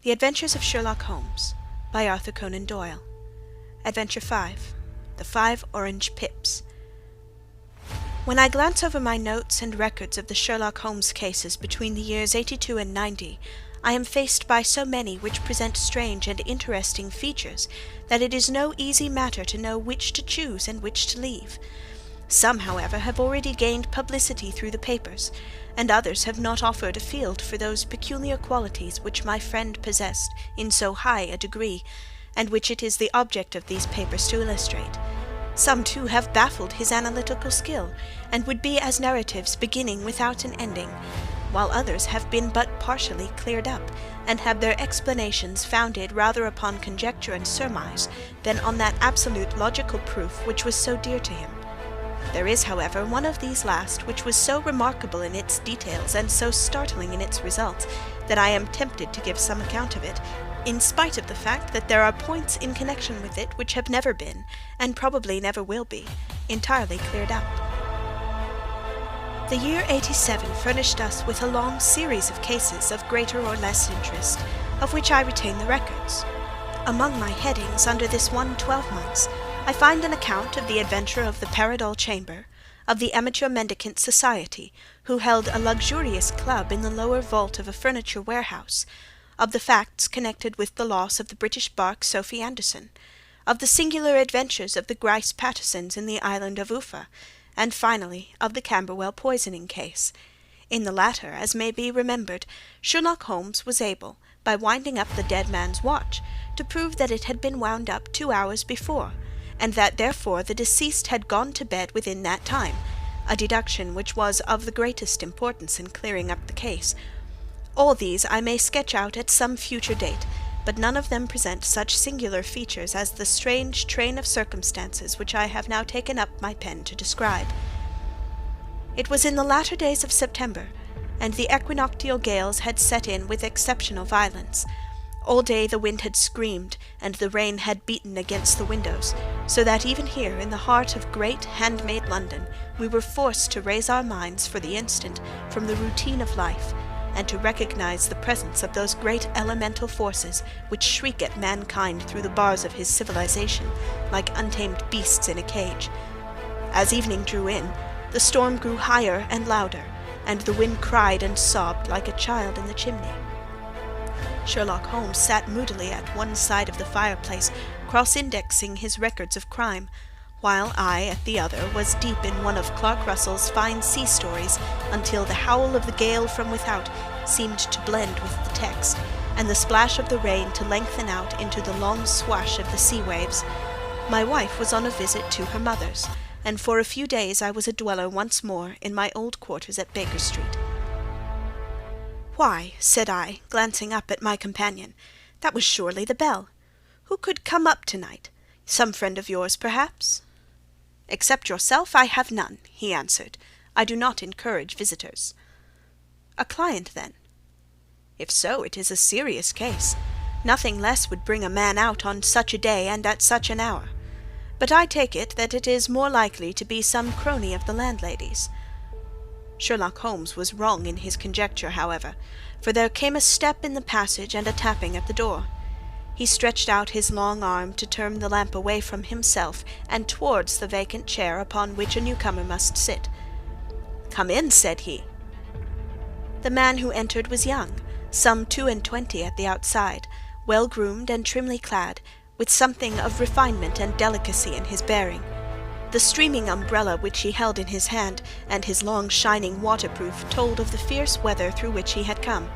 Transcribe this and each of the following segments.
The Adventures of Sherlock Holmes, by Arthur Conan Doyle. Adventure 5. The 5 Orange Pips. When I glance over my notes and records of the Sherlock Holmes cases between the years 82 and 90, I am faced by so many which present strange and interesting features that it is no easy matter to know which to choose and which to leave. Some, however, have already gained publicity through the papers, and others have not offered a field for those peculiar qualities which my friend possessed in so high a degree, and which it is the object of these papers to illustrate. Some, too, have baffled his analytical skill, and would be as narratives beginning without an ending, while others have been but partially cleared up, and have their explanations founded rather upon conjecture and surmise than on that absolute logical proof which was so dear to him. There is, however, one of these last which was so remarkable in its details and so startling in its results that I am tempted to give some account of it, in spite of the fact that there are points in connection with it which have never been, and probably never will be, entirely cleared up. The year 87 furnished us with a long series of cases of greater or less interest, of which I retain the records. Among my headings under this one 12 months, I find an account of the adventure of the Paradol Chamber, of the Amateur Mendicant Society, who held a luxurious club in the lower vault of a furniture warehouse, of the facts connected with the loss of the British bark Sophie Anderson, of the singular adventures of the Grice Pattersons in the island of Uffa, and finally of the Camberwell poisoning case. In the latter, as may be remembered, Sherlock Holmes was able, by winding up the dead man's watch, to prove that it had been wound up 2 hours before, and that therefore the deceased had gone to bed within that time, a deduction which was of the greatest importance in clearing up the case. All these I may sketch out at some future date, but none of them present such singular features as the strange train of circumstances which I have now taken up my pen to describe. It was in the latter days of September, and the equinoctial gales had set in with exceptional violence. All day the wind had screamed, and the rain had beaten against the windows, so that even here, in the heart of great handmade London, we were forced to raise our minds for the instant from the routine of life, and to recognize the presence of those great elemental forces which shriek at mankind through the bars of his civilization, like untamed beasts in a cage. As evening drew in, the storm grew higher and louder, and the wind cried and sobbed like a child in the chimney. Sherlock Holmes sat moodily at one side of the fireplace, cross-indexing his records of crime, while I, at the other, was deep in one of Clark Russell's fine sea stories, until the howl of the gale from without seemed to blend with the text, and the splash of the rain to lengthen out into the long swash of the sea waves. My wife was on a visit to her mother's, and for a few days I was a dweller once more in my old quarters at Baker Street. "Why," said I, glancing up at my companion, "that was surely the bell. Who could come up to-night? Some friend of yours, perhaps?" "Except yourself, I have none," he answered. "I do not encourage visitors." "A client, then?" "If so, it is a serious case. Nothing less would bring a man out on such a day and at such an hour. But I take it that it is more likely to be some crony of the landlady's." Sherlock Holmes was wrong in his conjecture, however, for there came a step in the passage and a tapping at the door. He stretched out his long arm to turn the lamp away from himself and towards the vacant chair upon which a newcomer must sit. "Come in," said he. The man who entered was young, some 22 at the outside, well-groomed and trimly clad, with something of refinement and delicacy in his bearing. The streaming umbrella which he held in his hand, and his long shining waterproof, told of the fierce weather through which he had come.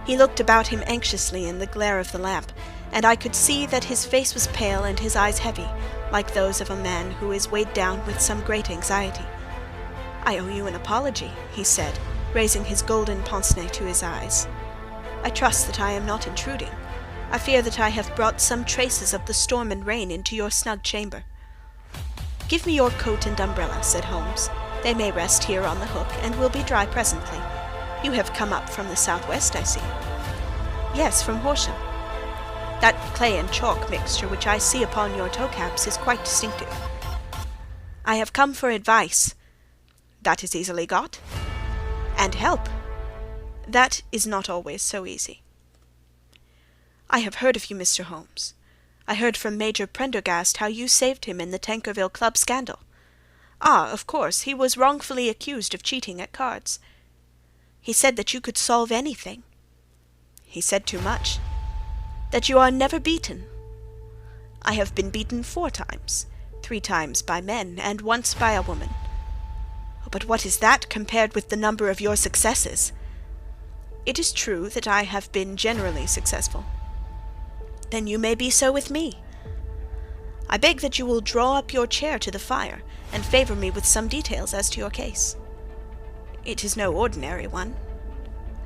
He looked about him anxiously in the glare of the lamp, and I could see that his face was pale and his eyes heavy, like those of a man who is weighed down with some great anxiety. "I owe you an apology," he said, raising his golden pince-nez to his eyes. "I trust that I am not intruding. I fear that I have brought some traces of the storm and rain into your snug chamber." "Give me your coat and umbrella," said Holmes. "They may rest here on the hook, and will be dry presently. You have come up from the southwest, I see." "Yes, from Horsham." "That clay and chalk mixture which I see upon your toe-caps is quite distinctive." "I have come for advice." "That is easily got." "And help." "That is not always so easy." "I have heard of you, Mr. Holmes. I heard from Major Prendergast how you saved him in the Tankerville Club scandal. Ah, of course, he was wrongfully accused of cheating at cards. He said that you could solve anything. He said too much. That you are never beaten. I have been beaten 4 times, 3 times by men, and once by a woman. But what is that compared with the number of your successes? It is true that I have been generally successful. Then you may be so with me. I beg that you will draw up your chair to the fire, and favour me with some details as to your case. It is no ordinary one.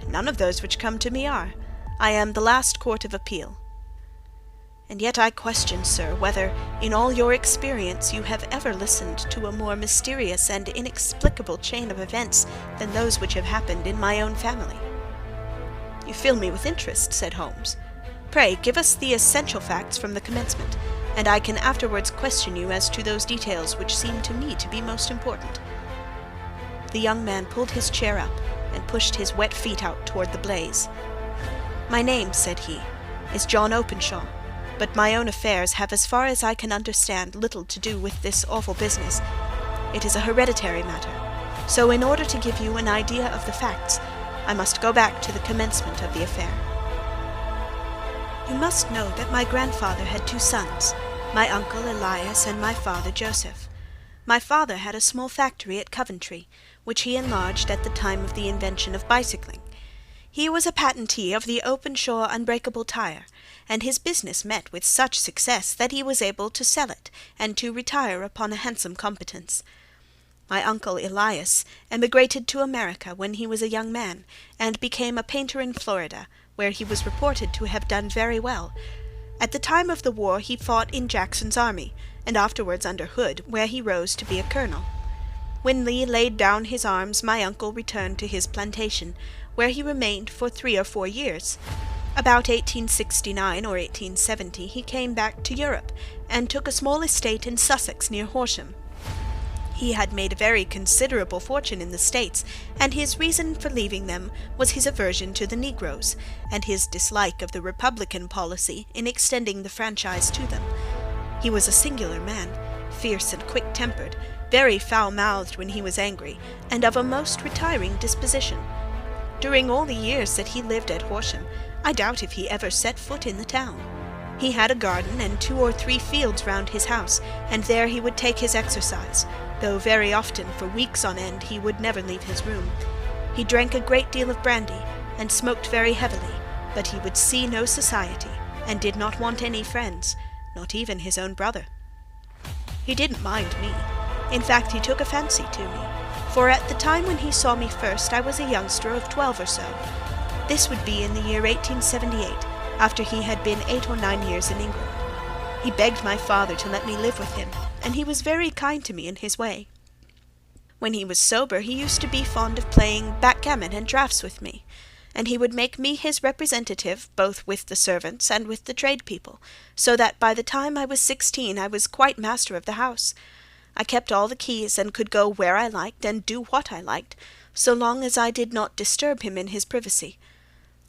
None of those which come to me are. I am the last court of appeal. And yet I question, sir, whether, in all your experience, you have ever listened to a more mysterious and inexplicable chain of events than those which have happened in my own family. You fill me with interest, said Holmes. Pray give us the essential facts from the commencement, and I can afterwards question you as to those details which seem to me to be most important. The young man pulled his chair up and pushed his wet feet out toward the blaze. My name, said he, is John Openshaw, but my own affairs have, as far as I can understand, little to do with this awful business. It is a hereditary matter, so in order to give you an idea of the facts, I must go back to the commencement of the affair. You must know that my grandfather had 2 sons, my uncle Elias and my father Joseph. My father had a small factory at Coventry, which he enlarged at the time of the invention of bicycling. He was a patentee of the Openshaw unbreakable tire, and his business met with such success that he was able to sell it and to retire upon a handsome competence. My uncle Elias emigrated to America when he was a young man, and became a painter in Florida, where he was reported to have done very well. At the time of the war he fought in Jackson's army, and afterwards under Hood, where he rose to be a colonel. When Lee laid down his arms, my uncle returned to his plantation, where he remained for 3 or 4 years. About 1869 or 1870 he came back to Europe, and took a small estate in Sussex near Horsham. He had made a very considerable fortune in the States, and his reason for leaving them was his aversion to the negroes, and his dislike of the Republican policy in extending the franchise to them. He was a singular man, fierce and quick-tempered, very foul-mouthed when he was angry, and of a most retiring disposition. During all the years that he lived at Horsham, I doubt if he ever set foot in the town. He had a garden and 2 or 3 fields round his house, and there he would take his exercise, though very often for weeks on end he would never leave his room. He drank a great deal of brandy, and smoked very heavily, but he would see no society, and did not want any friends, not even his own brother. He didn't mind me. In fact, he took a fancy to me, for at the time when he saw me first I was a youngster of 12 or so. This would be in the year 1878, after he had been 8 or 9 years in England. He begged my father to let me live with him, and he was very kind to me in his way. When he was sober he used to be fond of playing backgammon and draughts with me, and he would make me his representative both with the servants and with the tradespeople, so that by the time I was 16 I was quite master of the house. I kept all the keys, and could go where I liked and do what I liked, so long as I did not disturb him in his privacy.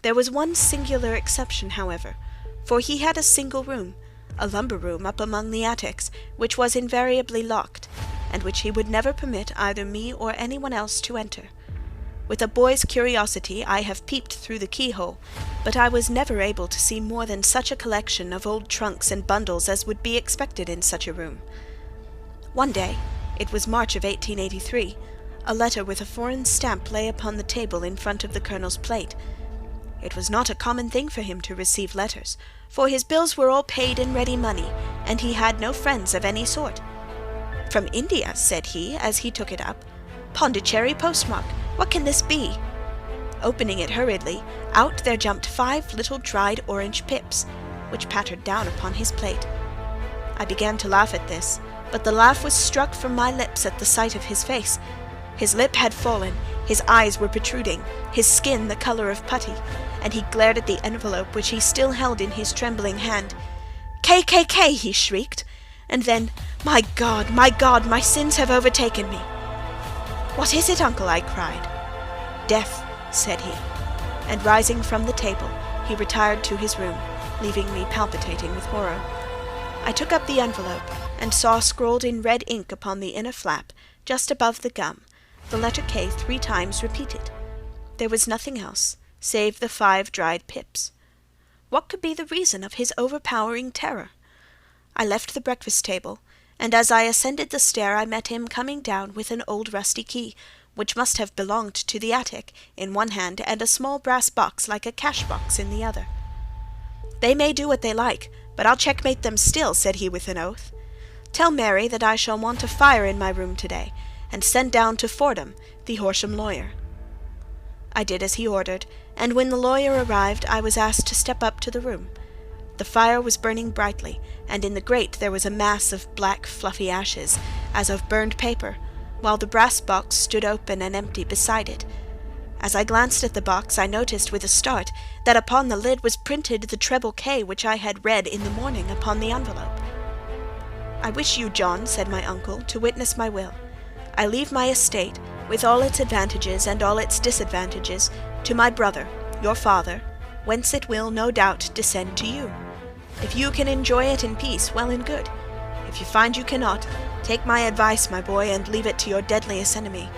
There was one singular exception, however, for he had a single room, a lumber room up among the attics, which was invariably locked, and which he would never permit either me or anyone else to enter. With a boy's curiosity I have peeped through the keyhole, but I was never able to see more than such a collection of old trunks and bundles as would be expected in such a room. One day, it was March of 1883, a letter with a foreign stamp lay upon the table in front of the colonel's plate. It was not a common thing for him to receive letters, for his bills were all paid in ready money, and he had no friends of any sort. "From India," said he, as he took it up. "Pondicherry postmark. What can this be?" Opening it hurriedly, out there jumped 5 little dried orange pips, which pattered down upon his plate. I began to laugh at this, but the laugh was struck from my lips at the sight of his face. His lip had fallen, his eyes were protruding, his skin the colour of putty, and he glared at the envelope which he still held in his trembling hand. "KKK!" he shrieked, and then, my God, my sins have overtaken me." "What is it, uncle?" I cried. "Death," said he, and rising from the table, he retired to his room, leaving me palpitating with horror. I took up the envelope, and saw scrawled in red ink upon the inner flap, just above the gum, the letter K 3 times repeated. There was nothing else, save the 5 dried pips. What could be the reason of his overpowering terror? I left the breakfast table, and as I ascended the stair I met him coming down with an old rusty key, which must have belonged to the attic, in one hand, and a small brass box like a cash-box in the other. "They may do what they like, but I'll checkmate them still," said he with an oath. "Tell Mary that I shall want a fire in my room to-day, and send down to Fordham, the Horsham lawyer." I did as he ordered, and when the lawyer arrived I was asked to step up to the room. The fire was burning brightly, and in the grate there was a mass of black fluffy ashes, as of burned paper, while the brass box stood open and empty beside it. As I glanced at the box I noticed with a start that upon the lid was printed the treble K which I had read in the morning upon the envelope. "I wish you, John," said my uncle, "to witness my will. I leave my estate, with all its advantages and all its disadvantages, to my brother, your father, whence it will, no doubt, descend to you. If you can enjoy it in peace, well and good. If you find you cannot, take my advice, my boy, and leave it to your deadliest enemy.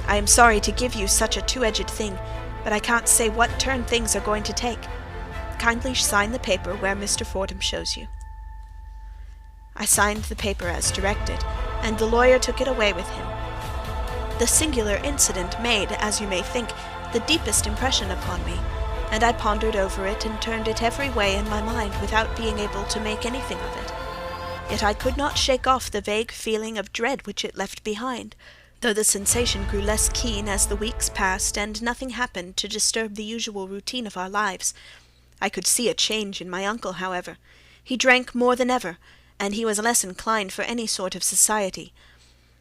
I am sorry to give you such a two-edged thing, but I can't say what turn things are going to take. Kindly sign the paper where Mr. Fordham shows you." I signed the paper as directed, and the lawyer took it away with him. The singular incident made, as you may think, the deepest impression upon me, and I pondered over it and turned it every way in my mind without being able to make anything of it. Yet I could not shake off the vague feeling of dread which it left behind, though the sensation grew less keen as the weeks passed and nothing happened to disturb the usual routine of our lives. I could see a change in my uncle, however. He drank more than ever, and he was less inclined for any sort of society.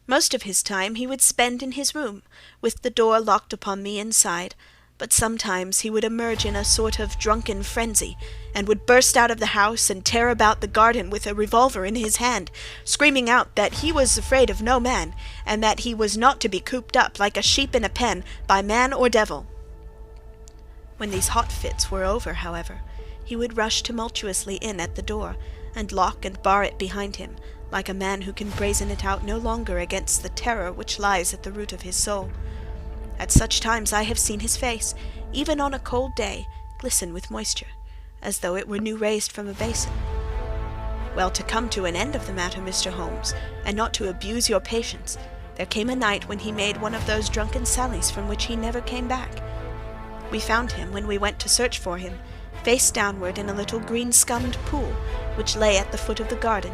Most of his time he would spend in his room, with the door locked upon the inside, but sometimes he would emerge in a sort of drunken frenzy, and would burst out of the house and tear about the garden with a revolver in his hand, screaming out that he was afraid of no man, and that he was not to be cooped up like a sheep in a pen by man or devil. When these hot fits were over, however, he would rush tumultuously in at the door, and lock and bar it behind him, like a man who can brazen it out no longer against the terror which lies at the root of his soul. At such times I have seen his face, even on a cold day, glisten with moisture, as though it were new raised from a basin. Well, to come to an end of the matter, Mr. Holmes, and not to abuse your patience, there came a night when he made one of those drunken sallies from which he never came back. We found him, when we went to search for him, face downward in a little green-scummed pool which lay at the foot of the garden.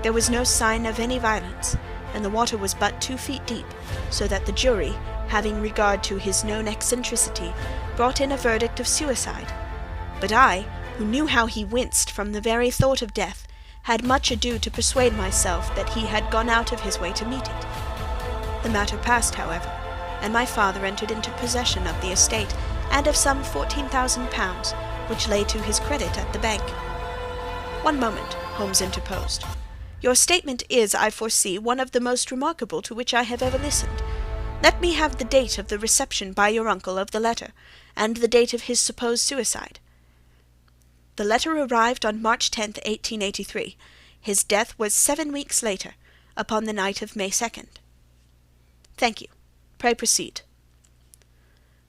There was no sign of any violence, and the water was but 2 feet deep, so that the jury, having regard to his known eccentricity, brought in a verdict of suicide. But I, who knew how he winced from the very thought of death, had much ado to persuade myself that he had gone out of his way to meet it. The matter passed, however, and my father entered into possession of the estate, and of some £14,000, which lay to his credit at the bank. "One moment," Holmes interposed. "Your statement is, I foresee, one of the most remarkable to which I have ever listened. Let me have the date of the reception by your uncle of the letter, and the date of his supposed suicide." "The letter arrived on March 10th, 1883. His death was 7 weeks later, upon the night of May 2nd. "Thank you. Pray proceed."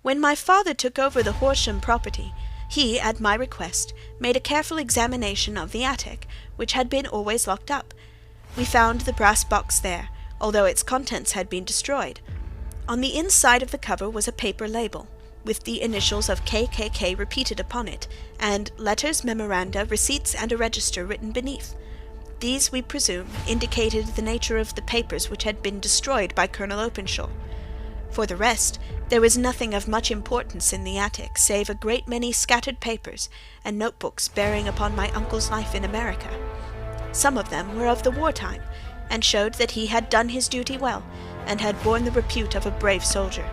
"When my father took over the Horsham property, he, at my request, made a careful examination of the attic, which had been always locked up. We found the brass box there, although its contents had been destroyed. On the inside of the cover was a paper label, with the initials of KKK repeated upon it, and letters, memoranda, receipts, and a register written beneath. These, we presume, indicated the nature of the papers which had been destroyed by Colonel Openshaw. For the rest, there was nothing of much importance in the attic, save a great many scattered papers and notebooks bearing upon my uncle's life in America. Some of them were of the war-time, and showed that he had done his duty well, and had borne the repute of a brave soldier.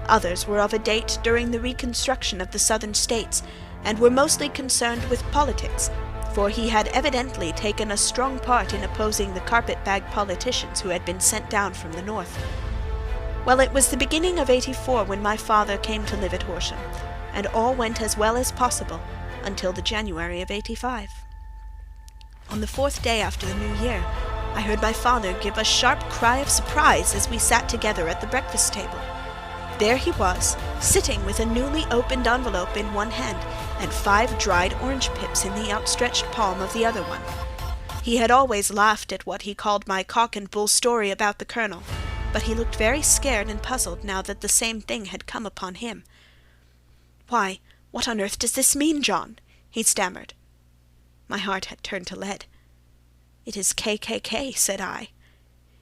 Others were of a date during the reconstruction of the Southern States, and were mostly concerned with politics, for he had evidently taken a strong part in opposing the carpet-bag politicians who had been sent down from the North. Well, it was the beginning of '84 when my father came to live at Horsham, and all went as well as possible, until the January of '85. On the 4th day after the New Year, I heard my father give a sharp cry of surprise as we sat together at the breakfast table. There he was, sitting with a newly opened envelope in one hand and 5 dried orange pips in the outstretched palm of the other one. He had always laughed at what he called my cock-and-bull story about the Colonel, but he looked very scared and puzzled now that the same thing had come upon him. "Why, what on earth does this mean, John?" he stammered. My heart had turned to lead. "It is KKK," said I.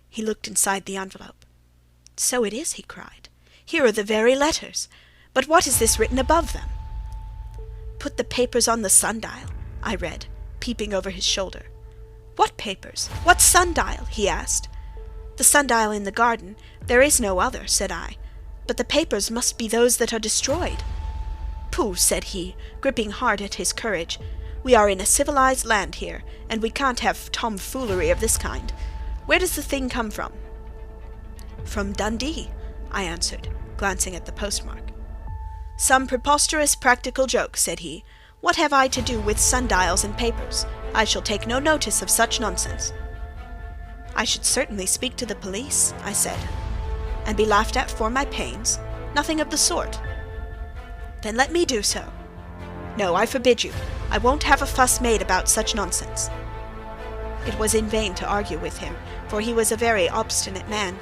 He looked inside the envelope. "So it is," he cried. "Here are the very letters. But what is this written above them?" "Put the papers on the sundial," I read, peeping over his shoulder. "What papers? What sundial?" he asked. "The sundial in the garden. There is no other," said I. "But the papers must be those that are destroyed." "Pooh," said he, gripping hard at his courage. "We are in a civilized land here, and we can't have tomfoolery of this kind. Where does the thing come from?" "From Dundee," I answered, glancing at the postmark. "Some preposterous practical joke," said he. "What have I to do with sundials and papers? I shall take no notice of such nonsense." "I should certainly speak to the police," I said. "And be laughed at for my pains? Nothing of the sort." "Then let me do so." "No, I forbid you. I won't have a fuss made about such nonsense." It was in vain to argue with him, for he was a very obstinate man.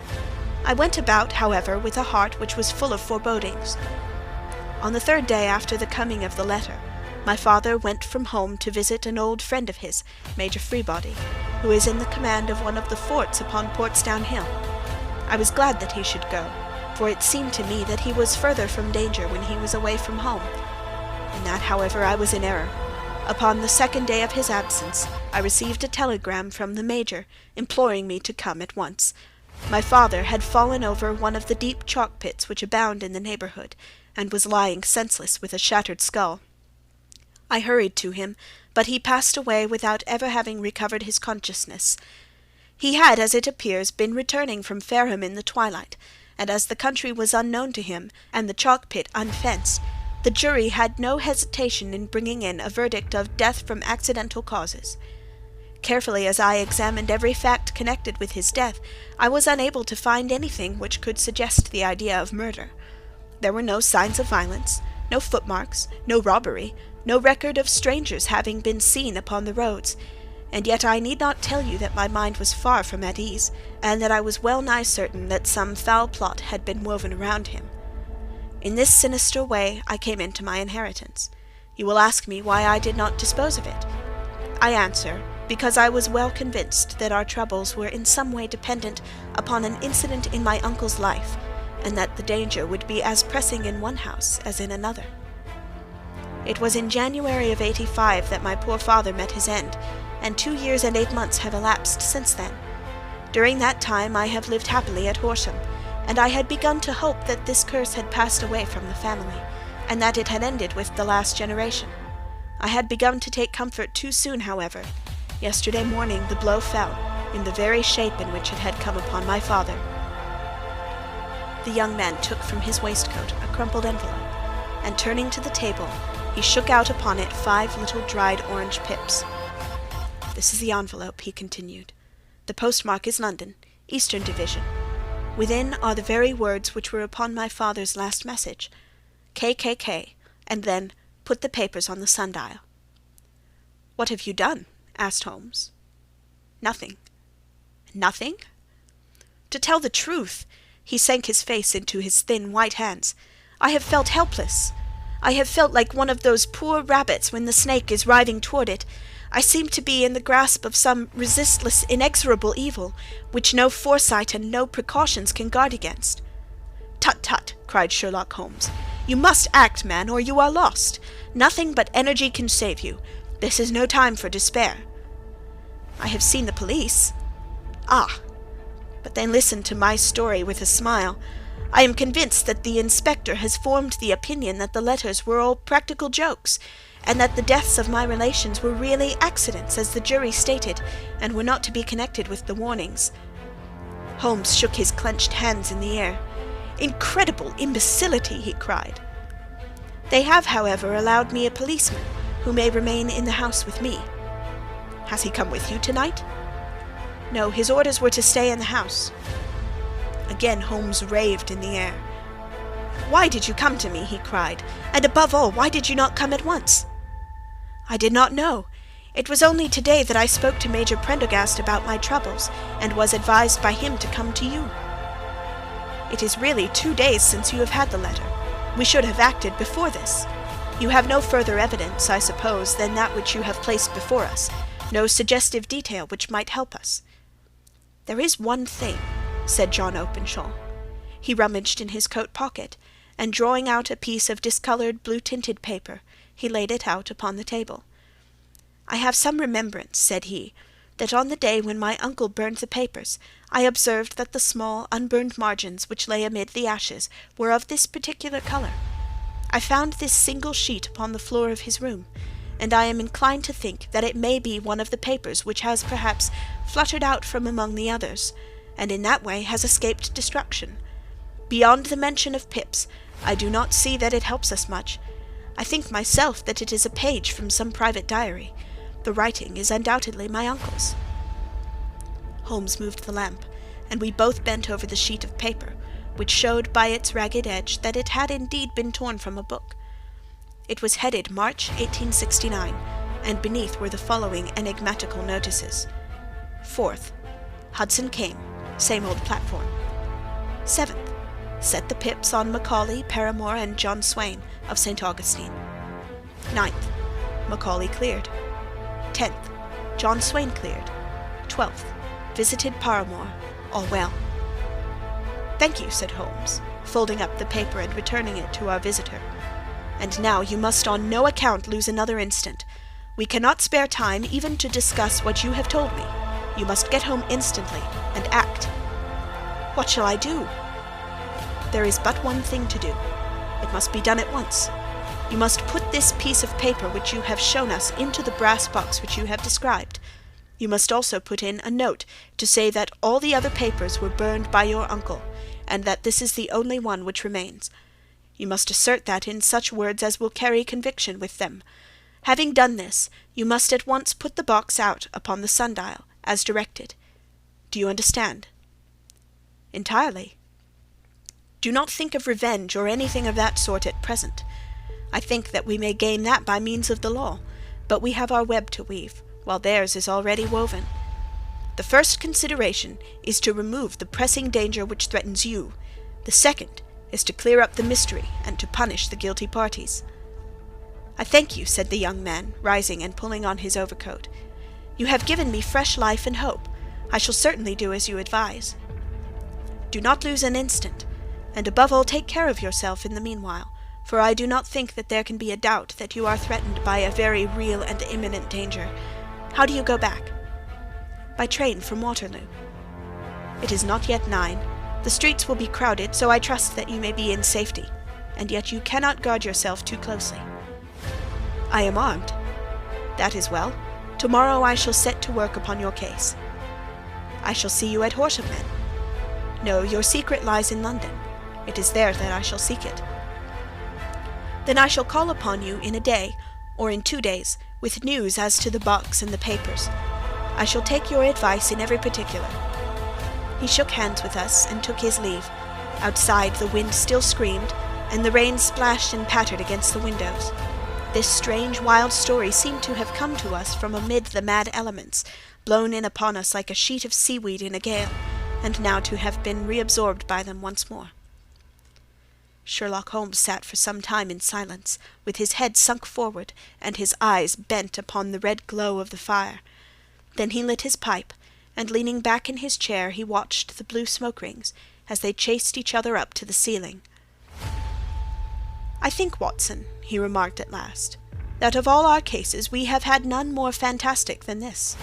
I went about, however, with a heart which was full of forebodings. On the 3rd day after the coming of the letter, my father went from home to visit an old friend of his, Major Freebody, who is in the command of one of the forts upon Portsdown Hill. I was glad that he should go, for it seemed to me that he was further from danger when he was away from home. In that, however, I was in error. Upon the 2nd day of his absence, I received a telegram from the Major, imploring me to come at once. My father had fallen over one of the deep chalk pits which abound in the neighbourhood, and was lying senseless with a shattered skull. I hurried to him, but he passed away without ever having recovered his consciousness. He had, as it appears, been returning from Fareham in the twilight, and as the country was unknown to him, and the chalk pit unfenced, the jury had no hesitation in bringing in a verdict of death from accidental causes. Carefully as I examined every fact connected with his death, I was unable to find anything which could suggest the idea of murder. There were no signs of violence, no footmarks, no robbery, no record of strangers having been seen upon the roads, and yet I need not tell you that my mind was far from at ease, and that I was well nigh certain that some foul plot had been woven around him. In this sinister way I came into my inheritance. You will ask me why I did not dispose of it. I answer, because I was well convinced that our troubles were in some way dependent upon an incident in my uncle's life, and that the danger would be as pressing in one house as in another. It was in January of '85 that my poor father met his end, and 2 years and 8 months have elapsed since then. During that time I have lived happily at Horsham, and I had begun to hope that this curse had passed away from the family, and that it had ended with the last generation. I had begun to take comfort too soon, however. Yesterday morning the blow fell, in the very shape in which it had come upon my father. The young man took from his waistcoat a crumpled envelope, and turning to the table, he shook out upon it 5 little dried orange pips. "This is the envelope," he continued. "The postmark is London, Eastern Division. Within are the very words which were upon my father's last message, KKK, and then put the papers on the sundial." "What have you done?" asked Holmes. "Nothing." "Nothing?" "To tell the truth," he sank his face into his thin white hands, "I have felt helpless. I have felt like one of those poor rabbits when the snake is writhing toward it. I seem to be in the grasp of some resistless, inexorable evil, which no foresight and no precautions can guard against." "Tut, tut!" cried Sherlock Holmes. "You must act, man, or you are lost. Nothing but energy can save you. This is no time for despair." "I have seen the police." "Ah! But then listen to my story with a smile. I am convinced that the inspector has formed the opinion that the letters were all practical jokes, and that the deaths of my relations were really accidents, as the jury stated, and were not to be connected with the warnings." Holmes shook his clenched hands in the air. "Incredible imbecility!" he cried. "They have, however, allowed me a policeman, who may remain in the house with me." "Has he come with you tonight?" "No, his orders were to stay in the house." Again Holmes raved in the air. "Why did you come to me?" he cried. "And above all, why did you not come at once?" "I did not know. It was only today that I spoke to Major Prendergast about my troubles, and was advised by him to come to you." "It is really 2 days since you have had the letter. We should have acted before this. You have no further evidence, I suppose, than that which you have placed before us, no suggestive detail which might help us." "There is one thing," said John Openshaw. He rummaged in his coat pocket, and drawing out a piece of discoloured blue-tinted paper, he laid it out upon the table. "I have some remembrance," said he, "that on the day when my uncle burned the papers, I observed that the small unburned margins which lay amid the ashes were of this particular colour. I found this single sheet upon the floor of his room, and I am inclined to think that it may be one of the papers which has perhaps fluttered out from among the others, and in that way has escaped destruction. Beyond the mention of Pips, I do not see that it helps us much. I think myself that it is a page from some private diary. The writing is undoubtedly my uncle's." Holmes moved the lamp, and we both bent over the sheet of paper, which showed by its ragged edge that it had indeed been torn from a book. It was headed March 1869, and beneath were the following enigmatical notices: 4th, Hudson came, same old platform. 7th, set the Pips on Macaulay, Paramore, and John Swain, of St. Augustine. 9th, Macaulay cleared. 10th, John Swain cleared. 12th, visited Paramore, all well. "Thank you," said Holmes, folding up the paper and returning it to our visitor. "And now you must on no account lose another instant. We cannot spare time even to discuss what you have told me. You must get home instantly, and act." "What shall I do?" "There is but one thing to do. It must be done at once. You must put this piece of paper which you have shown us into the brass box which you have described. You must also put in a note to say that all the other papers were burned by your uncle, and that this is the only one which remains. You must assert that in such words as will carry conviction with them. Having done this, you must at once put the box out upon the sundial, as directed. Do you understand?" "Entirely." "Do not think of revenge or anything of that sort at present. I think that we may gain that by means of the law, but we have our web to weave, while theirs is already woven. The first consideration is to remove the pressing danger which threatens you. The second is to clear up the mystery and to punish the guilty parties." "I thank you," said the young man, rising and pulling on his overcoat. "You have given me fresh life and hope. I shall certainly do as you advise." "Do not lose an instant, and above all take care of yourself in the meanwhile, for I do not think that there can be a doubt that you are threatened by a very real and imminent danger. How do you go back?" "By train from Waterloo." "It is not yet 9. The streets will be crowded, so I trust that you may be in safety, and yet you cannot guard yourself too closely." "I am armed." "That is well. Tomorrow I shall set to work upon your case." "I shall see you at Horsham, then?" "No, your secret lies in London. It is there that I shall seek it." "Then I shall call upon you in a day, or in 2 days, with news as to the box and the papers. I shall take your advice in every particular." He shook hands with us and took his leave. Outside the wind still screamed, and the rain splashed and pattered against the windows. This strange, wild story seemed to have come to us from amid the mad elements, blown in upon us like a sheet of seaweed in a gale, and now to have been reabsorbed by them once more. Sherlock Holmes sat for some time in silence, with his head sunk forward, and his eyes bent upon the red glow of the fire. Then he lit his pipe, and leaning back in his chair he watched the blue smoke-rings, as they chased each other up to the ceiling. "I think, Watson," he remarked at last, "that of all our cases we have had none more fantastic than this.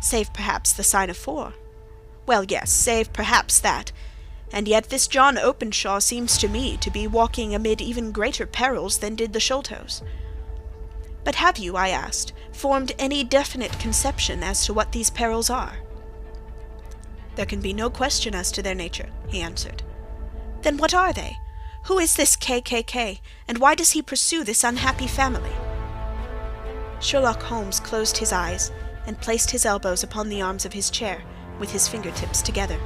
Save perhaps the sign of 4. Well, yes, save perhaps that. And yet this John Openshaw seems to me to be walking amid even greater perils than did the Sholtos." "But have you," I asked, "formed any definite conception as to what these perils are?" "There can be no question as to their nature," he answered. "Then what are they? Who is this KKK, and why does he pursue this unhappy family?" Sherlock Holmes closed his eyes and placed his elbows upon the arms of his chair, with his fingertips together.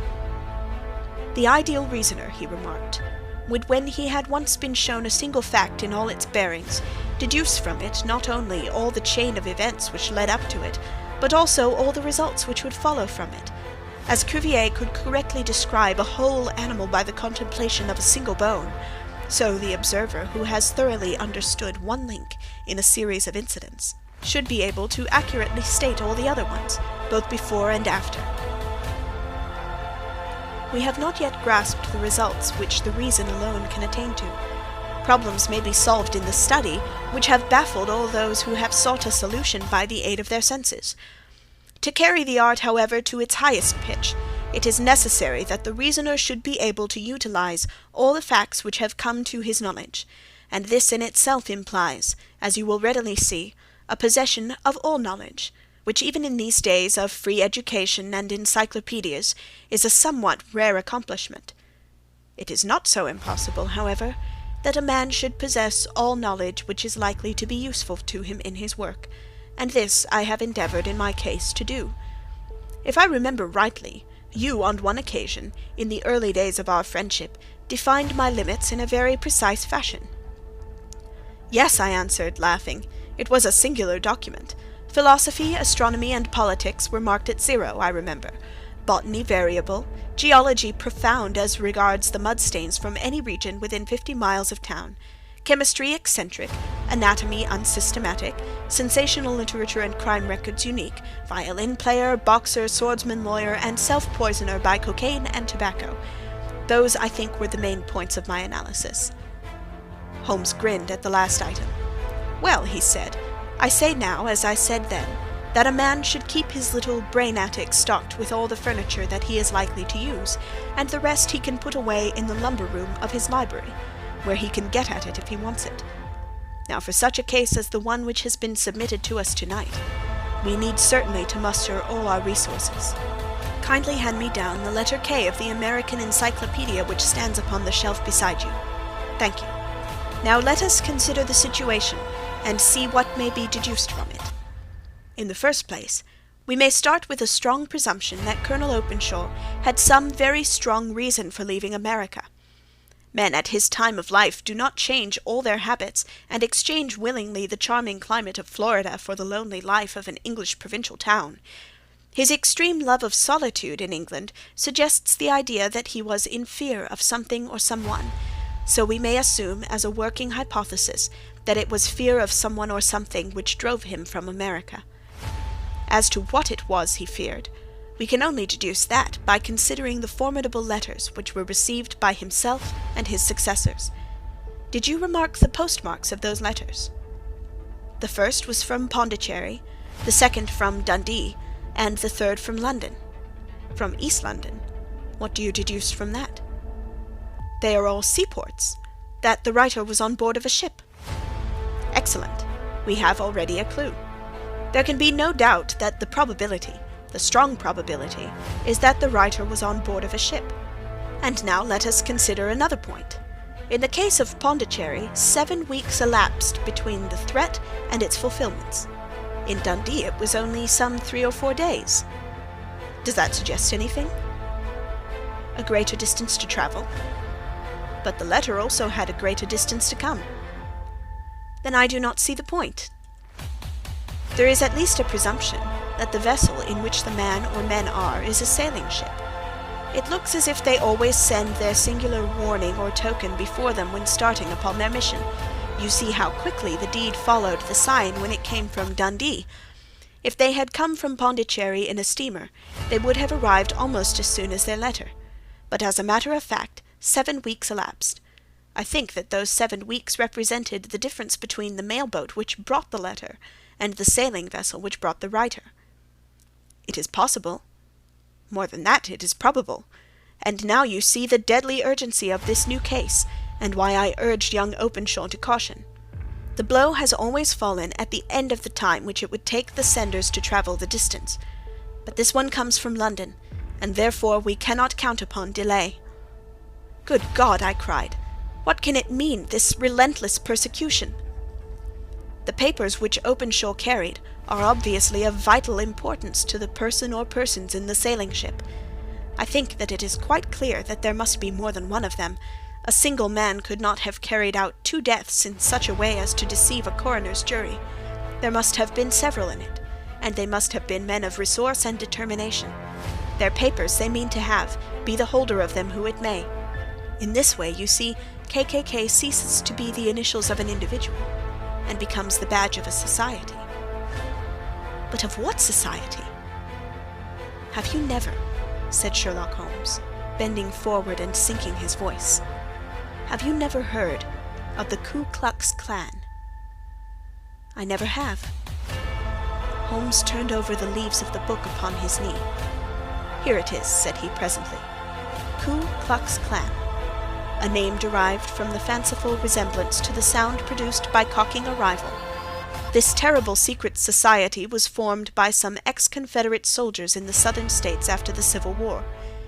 The ideal reasoner, he remarked, would, when he had once been shown a single fact in all its bearings, deduce from it not only all the chain of events which led up to it, but also all the results which would follow from it. As Cuvier could correctly describe a whole animal by the contemplation of a single bone, so the observer who has thoroughly understood one link in a series of incidents should be able to accurately state all the other ones, both before and after. We have not yet grasped the results which the reason alone can attain to. Problems may be solved in the study which have baffled all those who have sought a solution by the aid of their senses. To carry the art, however, to its highest pitch, it is necessary that the reasoner should be able to utilize all the facts which have come to his knowledge, and this in itself implies, as you will readily see, a possession of all knowledge, which even in these days of free education and encyclopedias is a somewhat rare accomplishment. It is not so impossible, however, that a man should possess all knowledge which is likely to be useful to him in his work, and this I have endeavoured in my case to do. If I remember rightly, you, on one occasion, in the early days of our friendship, defined my limits in a very precise fashion. Yes, I answered, laughing. It was a singular document. Philosophy, astronomy, and politics were marked at 0, I remember. Botany variable, geology profound as regards the mud-stains from any region within 50 miles of town, chemistry eccentric, anatomy unsystematic, sensational literature and crime records unique, violin player, boxer, swordsman, lawyer, and self-poisoner by cocaine and tobacco. Those, I think, were the main points of my analysis. Holmes grinned at the last item. Well, he said, I say now, as I said then, that a man should keep his little brain attic stocked with all the furniture that he is likely to use, and the rest he can put away in the lumber room of his library, where he can get at it if he wants it. Now, for such a case as the one which has been submitted to us tonight, we need certainly to muster all our resources. Kindly hand me down the letter K of the American Encyclopedia which stands upon the shelf beside you. Thank you. Now let us consider the situation, and see what may be deduced from it. In the first place, we may start with a strong presumption that Colonel Openshaw had some very strong reason for leaving America. Men at his time of life do not change all their habits and exchange willingly the charming climate of Florida for the lonely life of an English provincial town. His extreme love of solitude in England suggests the idea that he was in fear of something or someone, so we may assume as a working hypothesis that it was fear of someone or something which drove him from America. As to what it was he feared, we can only deduce that by considering the formidable letters which were received by himself and his successors. Did you remark the postmarks of those letters? The first was from Pondicherry, the second from Dundee, and the third from London. From East London. What do you deduce from that? They are all seaports. That the writer was on board of a ship. Excellent. We have already a clue. There can be no doubt that the probability, the strong probability, is that the writer was on board of a ship. And now let us consider another point. In the case of Pondicherry, 7 weeks elapsed between the threat and its fulfillments. In Dundee it was only some 3 or 4 days. Does that suggest anything? A greater distance to travel? But the letter also had a greater distance to come. Then I do not see the point. There is at least a presumption that the vessel in which the man or men are is a sailing ship. It looks as if they always send their singular warning or token before them when starting upon their mission. You see how quickly the deed followed the sign when it came from Dundee. If they had come from Pondicherry in a steamer, they would have arrived almost as soon as their letter. But as a matter of fact, 7 weeks elapsed. I think that those 7 weeks represented the difference between the mail-boat which brought the letter and the sailing vessel which brought the writer. It is possible. More than that, it is probable. And now you see the deadly urgency of this new case, and why I urged young Openshaw to caution. The blow has always fallen at the end of the time which it would take the senders to travel the distance. But this one comes from London, and therefore we cannot count upon delay. Good God, I cried. What can it mean, this relentless persecution? The papers which Openshaw carried are obviously of vital importance to the person or persons in the sailing ship. I think that it is quite clear that there must be more than one of them. A single man could not have carried out 2 deaths in such a way as to deceive a coroner's jury. There must have been several in it, and they must have been men of resource and determination. Their papers they mean to have, be the holder of them who it may. In this way, you see, KKK ceases to be the initials of an individual, and becomes the badge of a society. But of what society? Have you never, said Sherlock Holmes, bending forward and sinking his voice, have you never heard of the Ku Klux Klan? I never have. Holmes turned over the leaves of the book upon his knee. Here it is, said he presently. Ku Klux Klan, a name derived from the fanciful resemblance to the sound produced by cocking a rifle. This terrible secret society was formed by some ex-Confederate soldiers in the Southern States after the Civil War,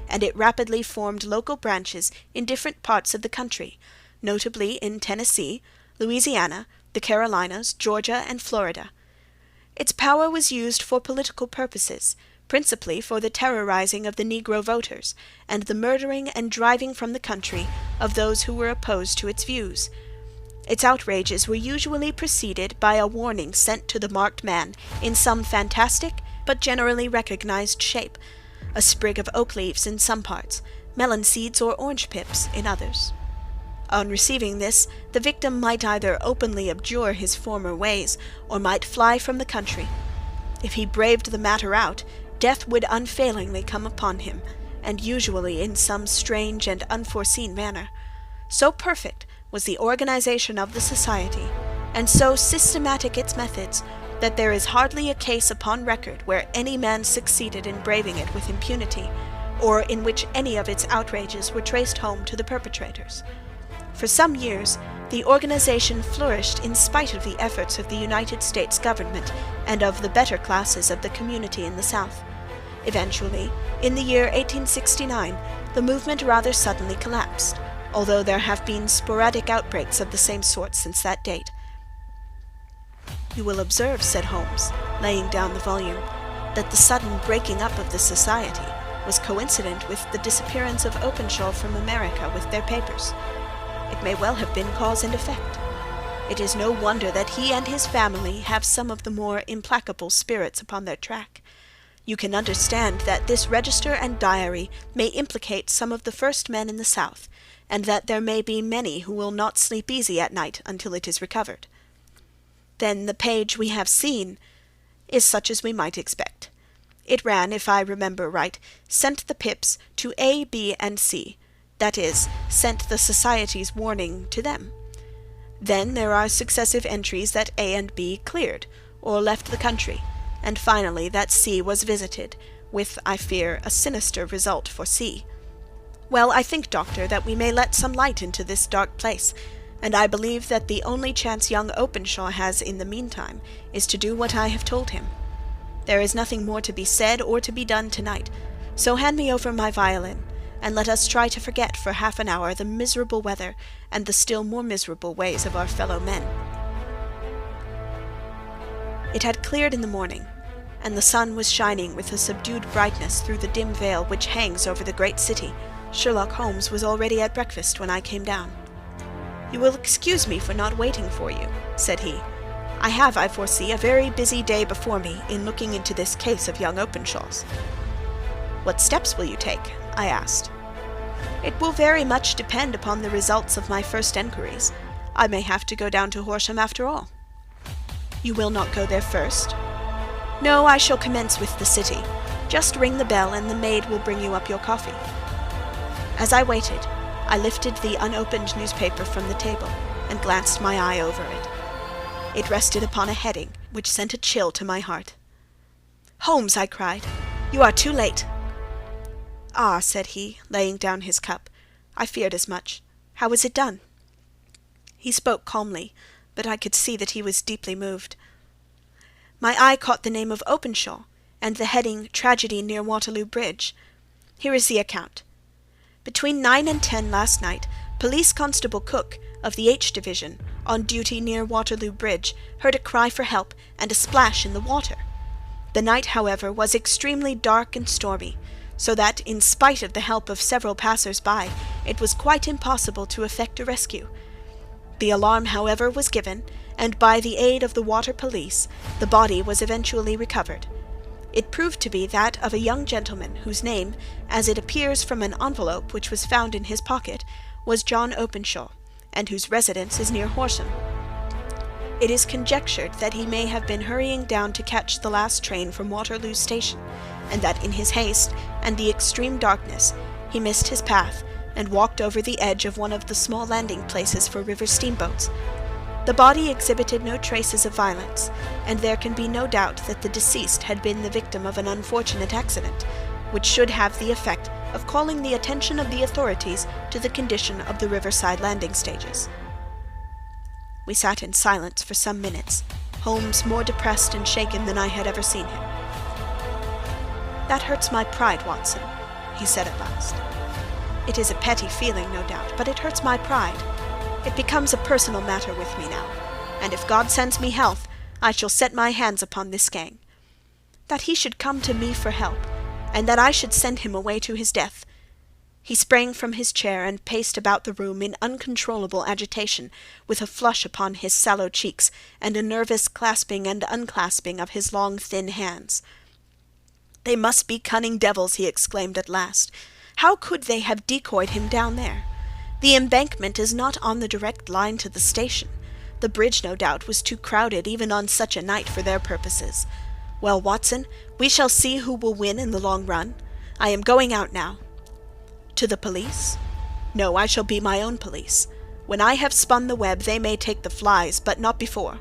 and it rapidly formed local branches in different parts of the country, notably in Tennessee, Louisiana, the Carolinas, Georgia, and Florida. Its power was used for political purposes, principally for the terrorizing of the Negro voters, and the murdering and driving from the country of those who were opposed to its views. Its outrages were usually preceded by a warning sent to the marked man in some fantastic but generally recognized shape, a sprig of oak leaves in some parts, melon seeds or orange pips in others. On receiving this, the victim might either openly abjure his former ways, or might fly from the country. If he braved the matter out, death would unfailingly come upon him, and usually in some strange and unforeseen manner. So perfect was the organization of the society, and so systematic its methods, that there is hardly a case upon record where any man succeeded in braving it with impunity, or in which any of its outrages were traced home to the perpetrators. For some years, the organization flourished in spite of the efforts of the United States government and of the better classes of the community in the South. Eventually, in the year 1869, the movement rather suddenly collapsed, although there have been sporadic outbreaks of the same sort since that date. You will observe, said Holmes, laying down the volume, that the sudden breaking up of the society was coincident with the disappearance of Openshaw from America with their papers. It may well have been cause and effect. It is no wonder that he and his family have some of the more implacable spirits upon their track. You can understand that this register and diary may implicate some of the first men in the South, and that there may be many who will not sleep easy at night until it is recovered. Then the page we have seen is such as we might expect. It ran, if I remember right, sent the pips to A, B, and C, that is, sent the society's warning to them. Then there are successive entries that A and B cleared, or left the country, and finally that C was visited, with, I fear, a sinister result for C. Well, I think, Doctor, that we may let some light into this dark place, and I believe that the only chance young Openshaw has in the meantime is to do what I have told him. There is nothing more to be said or to be done tonight, so hand me over my violin, and let us try to forget for half an hour the miserable weather and the still more miserable ways of our fellow men. It had cleared in the morning, and the sun was shining with a subdued brightness through the dim veil which hangs over the great city. Sherlock Holmes was already at breakfast when I came down. "You will excuse me for not waiting for you," said he. "I have, I foresee, a very busy day before me in looking into this case of young Openshaw's." "What steps will you take?" I asked. "It will very much depend upon the results of my first enquiries. I may have to go down to Horsham after all." "You will not go there first?" "No, I shall commence with the city. Just ring the bell, and the maid will bring you up your coffee." As I waited, I lifted the unopened newspaper from the table and glanced my eye over it. It rested upon a heading which sent a chill to my heart. "Holmes," I cried, "you are too late." "Ah," said he, laying down his cup, "I feared as much. How was it done?" He spoke calmly, but I could see that he was deeply moved. My eye caught the name of Openshaw, and the heading "Tragedy near Waterloo Bridge." Here is the account. "Between 9 and 10 last night, Police Constable Cook, of the H Division, on duty near Waterloo Bridge, heard a cry for help and a splash in the water. The night, however, was extremely dark and stormy, so that, in spite of the help of several passers-by, it was quite impossible to effect a rescue. The alarm, however, was given, and by the aid of the water police, the body was eventually recovered. It proved to be that of a young gentleman whose name, as it appears from an envelope which was found in his pocket, was John Openshaw, and whose residence is near Horsham. It is conjectured that he may have been hurrying down to catch the last train from Waterloo Station, and that in his haste and the extreme darkness he missed his path and walked over the edge of one of the small landing places for river steamboats. The body exhibited no traces of violence, and there can be no doubt that the deceased had been the victim of an unfortunate accident, which should have the effect of calling the attention of the authorities to the condition of the riverside landing stages. We sat in silence for some minutes, Holmes more depressed and shaken than I had ever seen him. "That hurts my pride, Watson," he said at last. "It is a petty feeling, no doubt, but it hurts my pride. It becomes a personal matter with me now, and if God sends me health, I shall set my hands upon this gang. That he should come to me for help, and that I should send him away to his death." He sprang from his chair and paced about the room in uncontrollable agitation, with a flush upon his sallow cheeks and a nervous clasping and unclasping of his long thin hands. "They must be cunning devils," he exclaimed at last. "How could they have decoyed him down there? The embankment is not on the direct line to the station. The bridge, no doubt, was too crowded even on such a night for their purposes. Well, Watson, we shall see who will win in the long run. I am going out now." "To the police?" "No, I shall be my own police. When I have spun the web they may take the flies, but not before."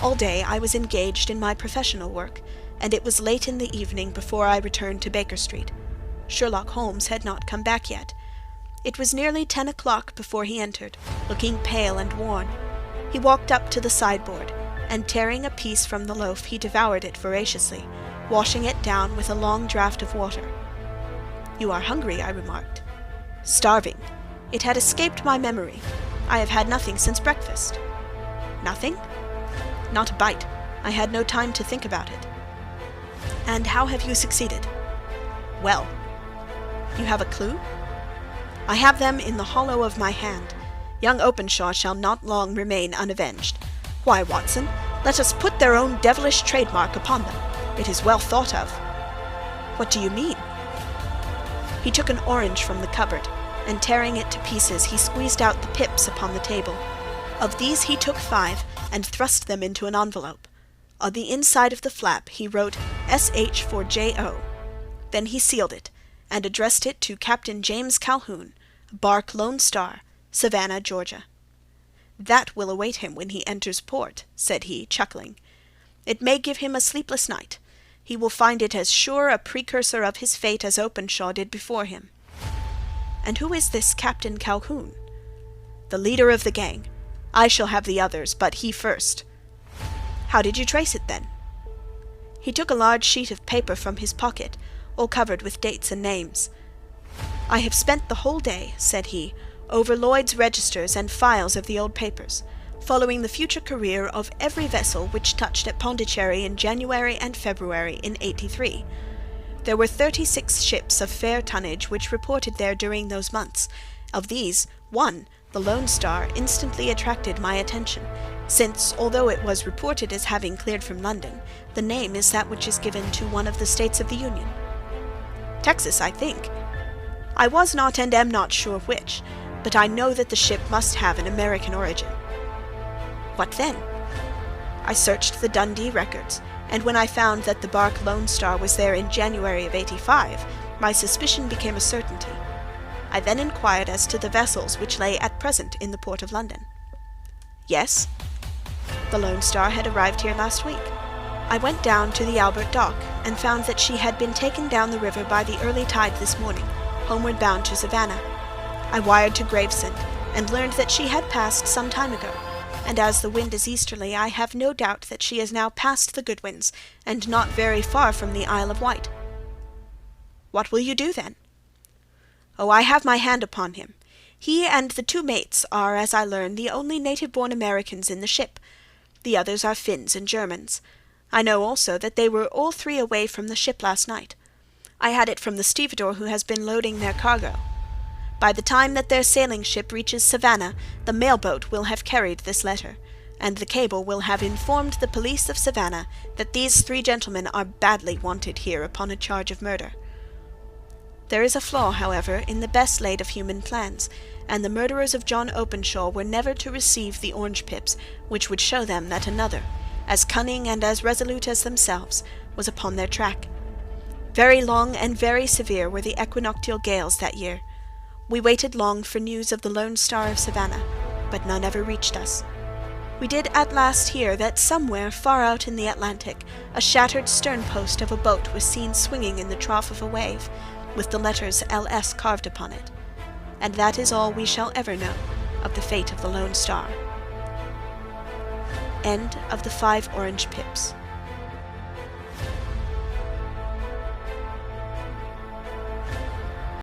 All day I was engaged in my professional work, and it was late in the evening before I returned to Baker Street. Sherlock Holmes had not come back yet. It was nearly 10 o'clock before he entered, looking pale and worn. He walked up to the sideboard, and tearing a piece from the loaf he devoured it voraciously, washing it down with a long draught of water. "You are hungry," I remarked. "Starving. It had escaped my memory. I have had nothing since breakfast." "Nothing?" "Not a bite. I had no time to think about it." "And how have you succeeded?" "Well." "You have a clue?" "I have them in the hollow of my hand. Young Openshaw shall not long remain unavenged. Why, Watson, let us put their own devilish trademark upon them. It is well thought of." "What do you mean?" He took an orange from the cupboard, and tearing it to pieces he squeezed out the pips upon the table. Of these he took 5 and thrust them into an envelope. On the inside of the flap he wrote S.H. for J.O. Then he sealed it, and addressed it to Captain James Calhoun, bark Lone Star, Savannah, Georgia. "That will await him when he enters port," said he, chuckling. "It may give him a sleepless night. He will find it as sure a precursor of his fate as Openshaw did before him." "And who is this Captain Calhoun?" "The leader of the gang. I shall have the others, but he first." "How did you trace it, then?" He took a large sheet of paper from his pocket, all covered with dates and names. "I have spent the whole day," said he, "over Lloyd's registers and files of the old papers, following the future career of every vessel which touched at Pondicherry in January and February in '83. There were 36 ships of fair tonnage which reported there during those months. Of these, one, the Lone Star, instantly attracted my attention, since, although it was reported as having cleared from London, the name is that which is given to one of the states of the Union." "Texas, I think." "I was not and am not sure which, but I know that the ship must have an American origin." "What then?" "I searched the Dundee records, and when I found that the bark Lone Star was there in January of '85, my suspicion became a certainty. I then inquired as to the vessels which lay at present in the port of London." "Yes?" "The Lone Star had arrived here last week. I went down to the Albert Dock, and found that she had been taken down the river by the early tide this morning, homeward bound to Savannah. I wired to Gravesend, and learned that she had passed some time ago, and as the wind is easterly, I have no doubt that she is now past the Goodwins, and not very far from the Isle of Wight." "What will you do, then?" "Oh, I have my hand upon him. He and the 2 mates are, as I learn, the only native-born Americans in the ship. The others are Finns and Germans. I know also that they were all 3 away from the ship last night. I had it from the stevedore who has been loading their cargo. By the time that their sailing ship reaches Savannah, the mail-boat will have carried this letter, and the cable will have informed the police of Savannah that these 3 gentlemen are badly wanted here upon a charge of murder. There is a flaw, however, in the best laid of human plans, and the murderers of John Openshaw were never to receive the orange pips, which would show them that another, as cunning and as resolute as themselves, was upon their track. Very long and very severe were the equinoctial gales that year. We waited long for news of the Lone Star of Savannah, but none ever reached us. We did at last hear that somewhere far out in the Atlantic a shattered stern-post of a boat was seen swinging in the trough of a wave, with the letters L.S. carved upon it. And that is all we shall ever know of the fate of the Lone Star. End of the 5 Orange Pips.